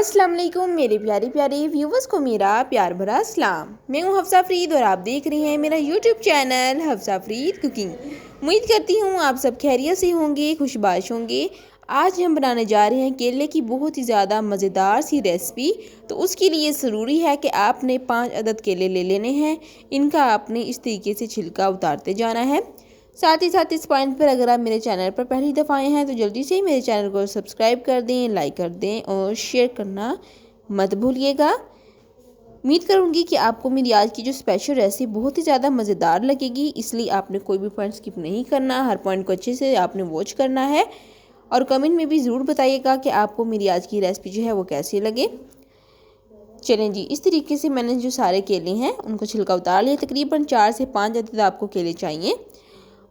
अस्सलाम वालेकुम मेरे प्यारे प्यारे व्यूवर्स को मेरा प्यार भरा सलाम। मैं हूँ हफ्सा फरीद और आप देख रहे हैं मेरा YouTube channel Hafsa Farid cooking. उम्मीद करती हूँ आप सब खैरियत से होंगे, खुशबाश होंगे। आज हम बनाने जा रहे हैं केले की बहुत ही ज़्यादा मज़ेदार सी रेसिपी। तो उसके लिए ज़रूरी है कि आपने 5 अदद केले ले लेने हैं। इनका आपने इस तरीके से छिलका उतारते जाना है। साथ ही साथ इस पॉइंट पर अगर आप मेरे चैनल पर पहली दफ़ा आए हैं तो जल्दी से मेरे चैनल को सब्सक्राइब कर दें, लाइक कर दें और शेयर करना मत भूलिएगा। उम्मीद करूँगी कि आपको मेरी आज की जो स्पेशल रेसिपी बहुत ही ज़्यादा मज़ेदार लगेगी, इसलिए आपने कोई भी पॉइंट स्किप नहीं करना, हर पॉइंट को अच्छे से आपने वॉच करना है। और कमेंट में भी ज़रूर बताइएगा कि आपको मेरी आज की रेसिपी जो है वो कैसी लगे। चलें जी, इस तरीके से मैंने जो सारे केले हैं उनको छिलका उतार लिया। तकरीबन 4 से 5 अदद आपको केले चाहिए।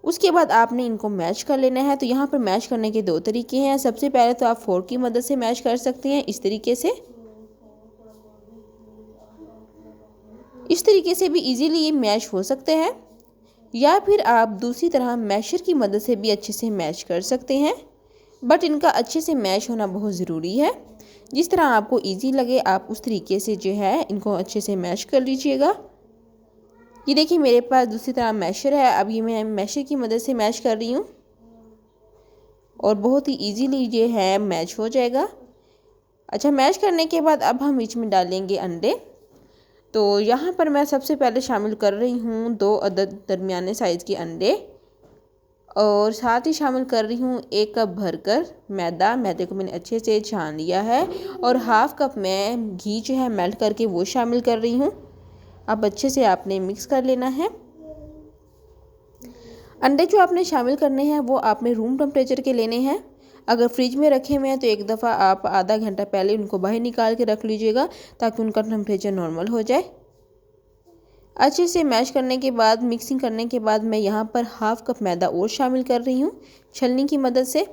उसके बाद आपने इनको मैश कर लेना है। तो यहाँ पर मैश करने के 2 तरीके हैं। सबसे पहले तो आप फोर्क की मदद से मैश कर सकते हैं, इस तरीके से भी इजीली ये मैश हो सकते हैं, या फिर आप दूसरी तरह मैशर की मदद से भी अच्छे से मैश कर सकते हैं। बट इनका अच्छे से मैश होना बहुत ज़रूरी है। जिस तरह आपको ईजी लगे आप उस तरीके से जो है इनको अच्छे से मैश कर लीजिएगा। ये देखिए मेरे पास दूसरी तरह मैशर है। अब ये मैं मैशर की मदद से मैश कर रही हूँ और बहुत ही इजीली ये है मैश हो जाएगा। अच्छा, मैश करने के बाद अब हम इसमें डालेंगे अंडे। तो यहाँ पर मैं सबसे पहले शामिल कर रही हूँ 2 अदद दरमियाने साइज़ के अंडे और साथ ही शामिल कर रही हूँ 1 कप भरकर मैदा। मैदे को मैंने अच्छे से छान लिया है और हाफ़ कप मैं घी जो है मेल्ट करके वो शामिल कर रही हूँ। अब अच्छे से आपने मिक्स कर लेना है। अंडे जो आपने शामिल करने हैं वो आपने रूम टेम्परेचर के लेने हैं। अगर फ्रिज में रखे हुए हैं तो एक दफ़ा आप आधा घंटा पहले उनको बाहर निकाल के रख लीजिएगा ताकि उनका टेम्परेचर नॉर्मल हो जाए। अच्छे से मैश करने के बाद, मिक्सिंग करने के बाद मैं यहाँ पर हाफ़ कप मैदा और शामिल कर रही हूँ छलनी की मदद से।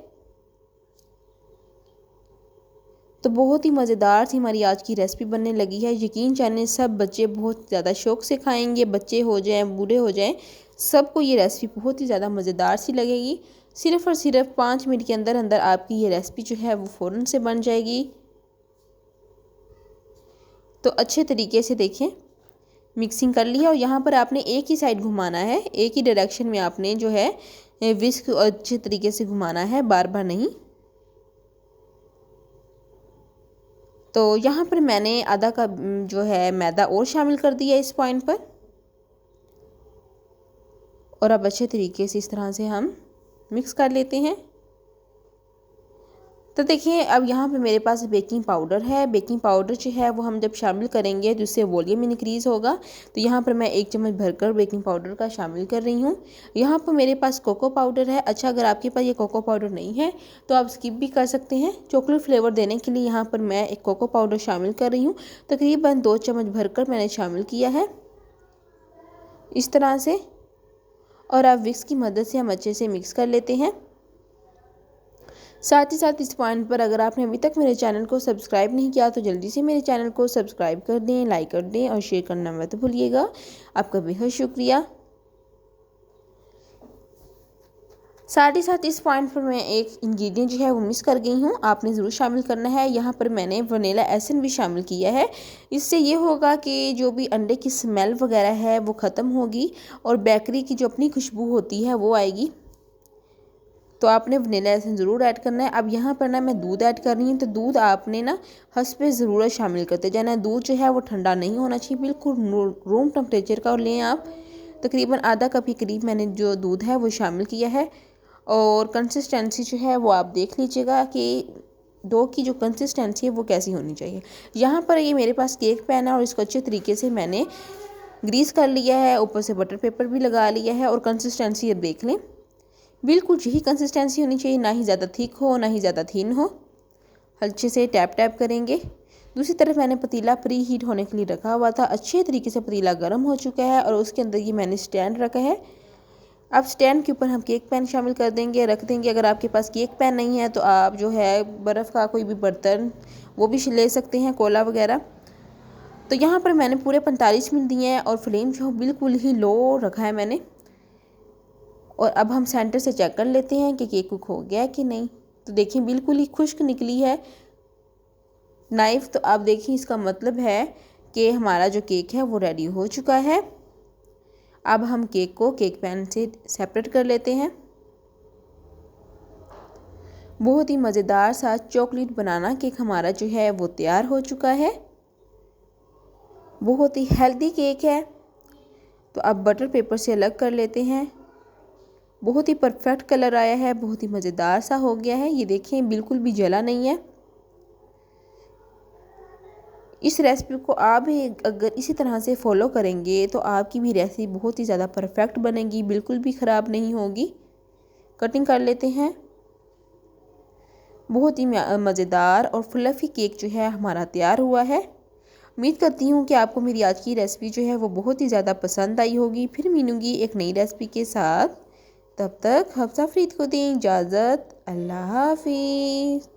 तो बहुत ही मज़ेदार सी हमारी आज की रेसिपी बनने लगी है। यकीन जानिए सब बच्चे बहुत ज़्यादा शौक़ से खाएंगे, बच्चे हो जाएं, बूढ़े हो जाएं, सबको ये रेसिपी बहुत ही ज़्यादा मज़ेदार सी लगेगी। सिर्फ़ और सिर्फ 5 मिनट के अंदर अंदर आपकी ये रेसिपी जो है वो फ़ौरन से बन जाएगी। तो अच्छे तरीके से देखें मिक्सिंग कर लिया और यहाँ पर आपने एक ही साइड घुमाना है, एक ही डायरेक्शन में आपने जो है विस्क अच्छे तरीके से घुमाना है, बार बार नहीं। तो यहाँ पर मैंने आधा कप जो है मैदा और शामिल कर दिया इस पॉइंट पर और अब अच्छे तरीके से इस तरह से हम मिक्स कर लेते हैं। तो देखिए अब यहाँ पे मेरे पास बेकिंग पाउडर है। बेकिंग पाउडर जो है वो हम जब शामिल करेंगे तो उससे वॉल्यूम इनक्रीज़ होगा। तो यहाँ पर मैं 1 चम्मच भरकर बेकिंग पाउडर का शामिल कर रही हूँ। यहाँ पर मेरे पास कोको पाउडर है। अच्छा, अगर आपके पास ये कोको पाउडर नहीं है तो आप स्किप भी कर सकते हैं। चॉकलेट फ्लेवर देने के लिए यहाँ पर मैं एक कोको पाउडर शामिल कर रही हूँ। तकरीबन 2 चम्मच भरकर मैंने शामिल किया है इस तरह से। और अब विक्स की मदद से हम अच्छे से मिक्स कर लेते हैं। साथ ही साथ इस पॉइंट पर अगर आपने अभी तक मेरे चैनल को सब्सक्राइब नहीं किया तो जल्दी से मेरे चैनल को सब्सक्राइब कर दें, लाइक कर दें और शेयर करना मत भूलिएगा। आपका बेहद शुक्रिया। साथ ही साथ इस पॉइंट पर मैं एक इंग्रेडिएंट जो है वो मिस कर गई हूँ, आपने ज़रूर शामिल करना है। यहाँ पर मैंने वनीला एसेंस भी शामिल किया है। इससे ये होगा कि जो भी अंडे की स्मेल वगैरह है वो ख़त्म होगी और बेकरी की जो अपनी खुशबू होती है वो आएगी। तो आपने वनीला एसेंस ज़रूर ऐड करना है। अब यहाँ पर ना मैं दूध ऐड कर रही हूँ। तो दूध आपने ना हस्बे ज़रूरत शामिल करते जाना है। दूध जो है वो ठंडा नहीं होना चाहिए, बिल्कुल रूम टेम्परेचर का लें आप। तकरीबन आधा कप के करीब मैंने जो दूध है वो शामिल किया है और कंसिस्टेंसी जो है वो आप देख लीजिएगा कि डो की जो कंसिस्टेंसी है वो कैसी होनी चाहिए। यहाँ पर ये मेरे पास केक पैन है और इसको अच्छे तरीके से मैंने ग्रीस कर लिया है, ऊपर से बटर पेपर भी लगा लिया है। और कंसिस्टेंसी अब देख लें, बिल्कुल यही कंसिस्टेंसी होनी चाहिए, ना ही ज़्यादा थिक हो ना ही ज़्यादा थिन हो। अच्छे से टैप टैप करेंगे। दूसरी तरफ मैंने पतीला प्री हीट होने के लिए रखा हुआ था। अच्छे तरीके से पतीला गर्म हो चुका है और उसके अंदर ये मैंने स्टैंड रखा है। अब स्टैंड के ऊपर हम केक पैन शामिल कर देंगे, रख देंगे। अगर आपके पास केक पैन नहीं है तो आप जो है बर्फ़ का कोई भी बर्तन वो भी ले सकते हैं, कोला वगैरह। तो यहाँ पर मैंने पूरे 45 मिनट दिए हैं और फ्लेम जो बिल्कुल ही लो रखा है मैंने। और अब हम सेंटर से चेक कर लेते हैं कि केक कुक हो गया है कि नहीं। तो देखिए बिल्कुल ही खुश्क निकली है। नाइफ़। तो आप देखिए इसका मतलब है कि हमारा जो केक है वो रेडी हो चुका है। अब हम केक को केक पैन से सेपरेट कर लेते हैं। बहुत ही मज़ेदार सा चॉकलेट बनाना केक हमारा जो है वो तैयार हो चुका है। बहुत ही हेल्दी केक है। तो अब बटर पेपर से अलग कर लेते हैं। बहुत ही परफेक्ट कलर आया है, बहुत ही मज़ेदार सा हो गया है। ये देखें बिल्कुल भी जला नहीं है। इस रेसिपी को आप भी अगर इसी तरह से फॉलो करेंगे तो आपकी भी रेसिपी बहुत ही ज़्यादा परफेक्ट बनेगी, बिल्कुल भी ख़राब नहीं होगी। कटिंग कर लेते हैं। बहुत ही मज़ेदार और फ्लफ़ी केक जो है हमारा तैयार हुआ है। उम्मीद करती हूँ कि आपको मेरी आज की रेसिपी जो है वो बहुत ही ज़्यादा पसंद आई होगी। फिर मिलूँगी एक नई रेसिपी के साथ। तब तक हफ्सा फरीद को दें इजाज़त। अल्लाह हाफिज़।